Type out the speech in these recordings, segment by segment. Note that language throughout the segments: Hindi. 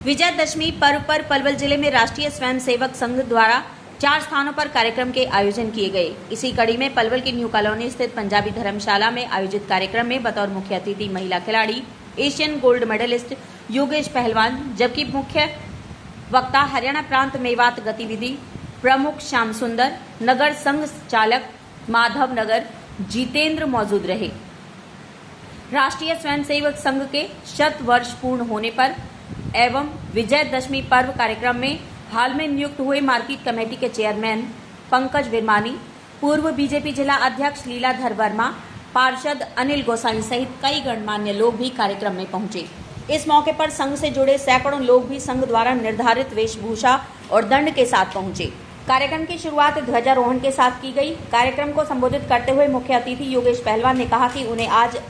विजयदशमी पर्व पर पलवल जिले में राष्ट्रीय स्वयंसेवक संघ द्वारा 4 स्थानों पर कार्यक्रम के आयोजन किए गए। इसी कड़ी में पलवल की न्यू कॉलोनी स्थित पंजाबी धर्मशाला में आयोजित कार्यक्रम में बतौर मुख्य अतिथि महिला खिलाड़ी एशियन गोल्ड मेडलिस्ट योगेश पहलवान, जबकि मुख्य वक्ता हरियाणा प्रांत मेवात गतिविधि प्रमुख श्याम सुंदर, नगर संघ चालक माधव नगर जितेंद्र मौजूद रहे। राष्ट्रीय स्वयंसेवक संघ के 100 वर्ष पूर्ण होने पर एवं विजयदशमी पर्व कार्यक्रम में हाल में नियुक्त हुए मार्केट कमेटी के चेयरमैन पंकज विरमानी, पूर्व बीजेपी जिला अध्यक्ष लीलाधर वर्मा, पार्षद अनिल गोसाई सहित कई गणमान्य लोग भी कार्यक्रम में पहुंचे। इस मौके पर संघ से जुड़े सैकड़ों लोग भी संघ द्वारा निर्धारित वेशभूषा और दंड के साथ पहुंचे। कार्यक्रम की शुरुआत ध्वजारोहण के साथ की गई। कार्यक्रम को संबोधित करते हुए मुख्य अतिथि योगेश पहलवान ने कहा कि उन्हें आज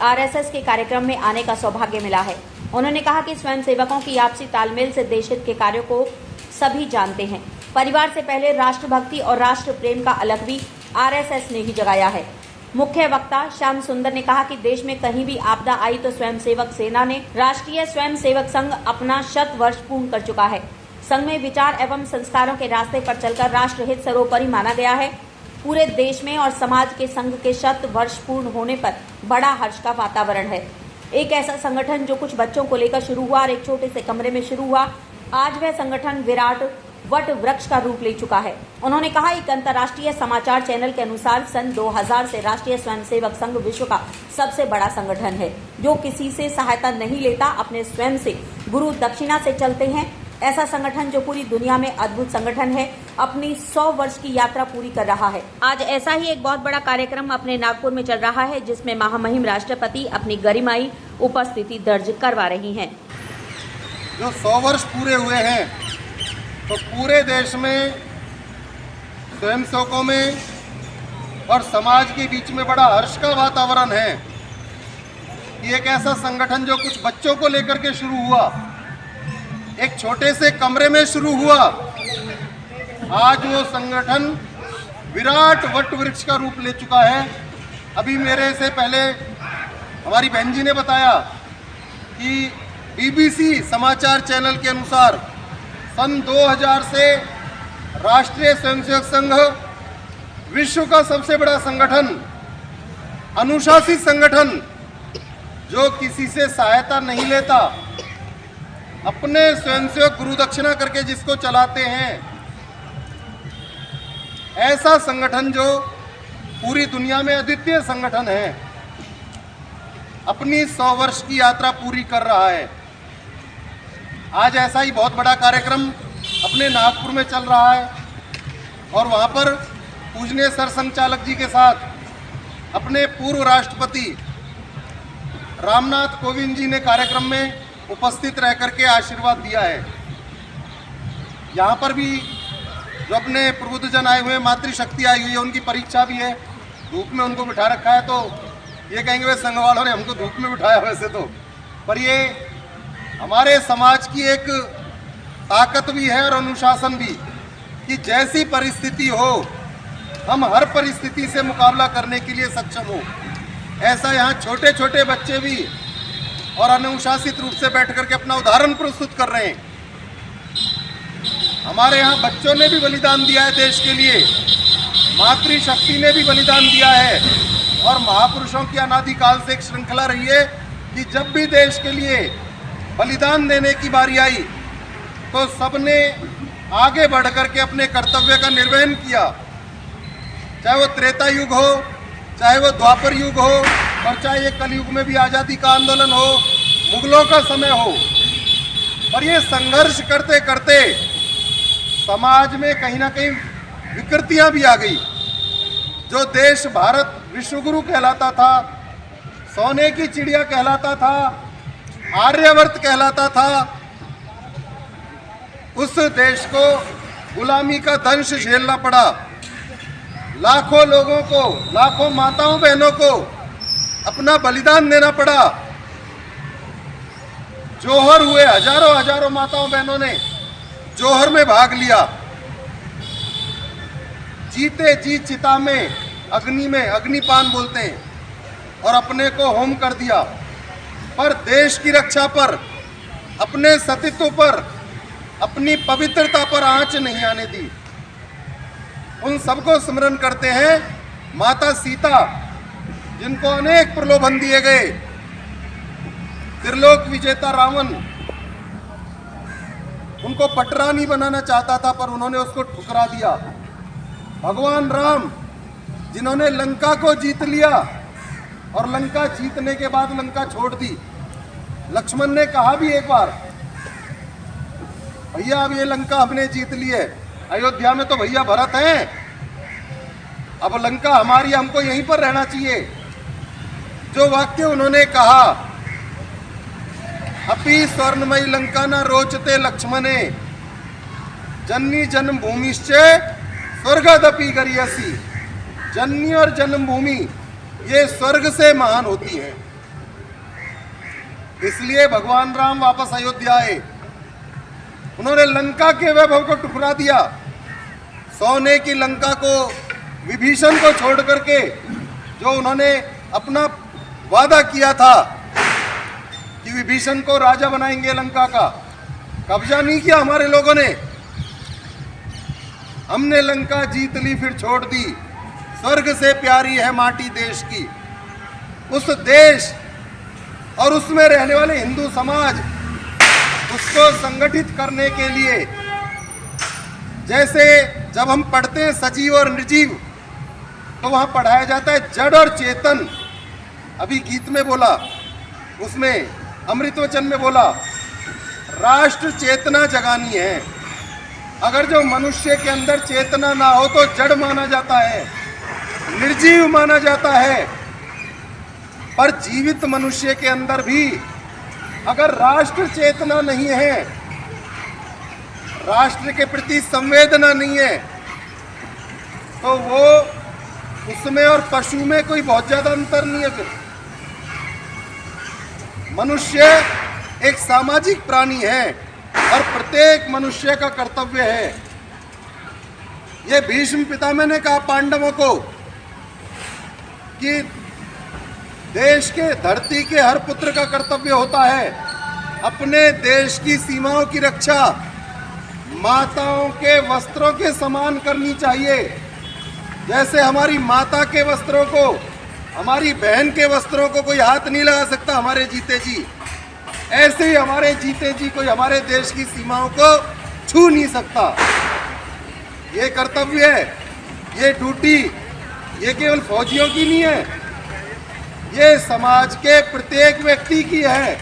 आरएसएस के कार्यक्रम में आने का सौभाग्य मिला है। उन्होंने कहा कि स्वयंसेवकों की आपसी तालमेल से देश हित के कार्यों को सभी जानते हैं। परिवार से पहले राष्ट्रभक्ति और राष्ट्र प्रेम का अलग भी आरएसएस ने ही जगाया है। मुख्य वक्ता श्याम सुंदर ने कहा कि देश में कहीं भी आपदा आई तो स्वयंसेवक सेना ने राष्ट्रीय स्वयंसेवक संघ अपना 100 वर्ष पूर्ण कर चुका है। संघ में विचार एवं संस्कारों के रास्ते पर चलकर राष्ट्रहित सर्वोपरि माना गया है। पूरे देश में और समाज के संघ के 100 वर्ष पूर्ण होने पर बड़ा हर्ष का वातावरण है। एक ऐसा संगठन जो कुछ बच्चों को लेकर शुरू हुआ और एक छोटे से कमरे में शुरू हुआ, आज वह संगठन विराट वट वृक्ष का रूप ले चुका है। उन्होंने कहा, एक अंतर्राष्ट्रीय समाचार चैनल के अनुसार सन 2000 से राष्ट्रीय स्वयंसेवक संघ विश्व का सबसे बड़ा संगठन है, जो किसी से सहायता नहीं लेता, अपने स्वयं से गुरु दक्षिणा से चलते हैं। ऐसा संगठन जो पूरी दुनिया में अद्भुत संगठन है, अपनी 100 वर्ष की यात्रा पूरी कर रहा है। आज ऐसा ही एक बहुत बड़ा कार्यक्रम अपने नागपुर में चल रहा है, जिसमें महामहिम राष्ट्रपति अपनी गरिमाई उपस्थिति दर्ज करवा रही हैं। जो 100 वर्ष पूरे हुए हैं, तो पूरे देश में स्वयंसेवकों में और समाज के बीच में बड़ा हर्ष का वातावरण है। ये एक ऐसा संगठन जो कुछ बच्चों को लेकर के शुरू हुआ, एक छोटे से कमरे में शुरू हुआ, आज वो संगठन विराट वट वृक्ष का रूप ले चुका है। अभी मेरे से पहले हमारी बहन जी ने बताया कि बीबीसी समाचार चैनल के अनुसार सन 2000 से राष्ट्रीय स्वयंसेवक संघ विश्व का सबसे बड़ा संगठन, अनुशासित संगठन जो किसी से सहायता नहीं लेता, अपने स्वयंसेवक गुरु दक्षिणा करके जिसको चलाते हैं, ऐसा संगठन जो पूरी दुनिया में अद्वितीय संगठन है, अपनी 100 वर्ष की यात्रा पूरी कर रहा है। आज ऐसा ही बहुत बड़ा कार्यक्रम अपने नागपुर में चल रहा है और वहाँ पर पूजनीय सरसंघ चालक जी के साथ अपने पूर्व राष्ट्रपति रामनाथ कोविंद जी ने कार्यक्रम में उपस्थित रह करके आशीर्वाद दिया है। यहाँ पर भी जो अपने प्रबुद्धजन आए हुए, मातृशक्ति आई हुई है, उनकी परीक्षा भी है। धूप में उनको बिठा रखा है, तो ये कहेंगे वे संघ वालों ने हमको धूप में बिठाया वैसे तो, पर ये हमारे समाज की एक ताकत भी है और अनुशासन भी, कि जैसी परिस्थिति हो हम हर परिस्थिति से मुकाबला करने के लिए सक्षम हो। ऐसा यहाँ छोटे छोटे बच्चे भी और अनुशासित रूप से बैठ करके अपना उदाहरण प्रस्तुत कर रहे हैं। हमारे यहाँ बच्चों ने भी बलिदान दिया है देश के लिए, मातृशक्ति ने भी बलिदान दिया है, और महापुरुषों की अनादिकाल से एक श्रृंखला रही है कि जब भी देश के लिए बलिदान देने की बारी आई तो सबने आगे बढ़ करके अपने कर्तव्य का निर्वहन किया। चाहे वो त्रेता युग हो, चाहे वो द्वापर युग हो, और चाहे ये कलयुग में भी आज़ादी का आंदोलन हो, मुगलों का समय हो। और ये संघर्ष करते करते समाज में कहीं ना कहीं विकृतियां भी आ गई। जो देश भारत विश्वगुरु कहलाता था, सोने की चिड़िया कहलाता था, आर्यवर्त कहलाता था, उस देश को गुलामी का दंश झेलना पड़ा। लाखों लोगों को, लाखों माताओं बहनों को अपना बलिदान देना पड़ा। जोहर हुए, हजारों हजारों माताओं बहनों ने जोहर में भाग लिया। जीते जी चिता में, अग्नि में, अग्निपान बोलते हैं, और अपने को होम कर दिया। पर देश की रक्षा पर अपने सतीत्व पर, अपनी पवित्रता पर आंच नहीं आने दी। उन सबको स्मरण करते हैं माता सीता, जिनको अनेक प्रलोभन दिए गए। त्रिलोक विजेता रावण उनको पटरानी बनाना चाहता था, पर उन्होंने उसको ठुकरा दिया। भगवान राम, जिन्होंने लंका को जीत लिया और लंका जीतने के बाद लंका छोड़ दी। लक्ष्मण ने कहा भी एक बार, भैया अब ये लंका हमने जीत ली है, अयोध्या में तो भैया भरत हैं, अब लंका हमारी, हमको यहीं पर रहना चाहिए। जो वाक्य उन्होंने कहा, अपि स्वर्णमयी लंका न रोचते लक्ष्मणे, जननी जन्मभूमिश्चे स्वर्गदपि गरियसी। जननी और जन्मभूमि ये स्वर्ग से महान होती है। इसलिए भगवान राम वापस अयोध्या आए। उन्होंने लंका के वैभव को ठुकरा दिया। सोने की लंका को विभीषण को छोड़ करके, जो उन्होंने अपना वादा किया था कि विभीषण को राजा बनाएंगे लंका का, कब्जा नहीं किया हमारे लोगों ने। हमने लंका जीत ली, फिर छोड़ दी। स्वर्ग से प्यारी है माटी देश की। उस देश और उसमें रहने वाले हिंदू समाज, उसको संगठित करने के लिए, जैसे जब हम पढ़ते हैं सजीव और निर्जीव, तो वहां पढ़ाया जाता है जड़ और चेतन। अभी गीत में बोला, उसमें अमृत वचन में बोला, राष्ट्र चेतना जगानी है। अगर जो मनुष्य के अंदर चेतना ना हो तो जड़ माना जाता है, निर्जीव माना जाता है। पर जीवित मनुष्य के अंदर भी अगर राष्ट्र चेतना नहीं है, राष्ट्र के प्रति संवेदना नहीं है, तो वो उसमें और पशु में कोई बहुत ज्यादा अंतर नहीं है। फिर मनुष्य एक सामाजिक प्राणी है और प्रत्येक मनुष्य का कर्तव्य है। ये भीष्म पितामह ने कहा पांडवों को कि देश के, धरती के हर पुत्र का कर्तव्य होता है अपने देश की सीमाओं की रक्षा माताओं के वस्त्रों के समान करनी चाहिए। जैसे हमारी माता के वस्त्रों को, हमारी बहन के वस्त्रों को कोई हाथ नहीं लगा सकता हमारे जीते जी, ऐसे ही हमारे जीते जी कोई हमारे देश की सीमाओं को छू नहीं सकता। ये कर्तव्य है, ये ड्यूटी, ये केवल फौजियों की नहीं है, ये समाज के प्रत्येक व्यक्ति की है।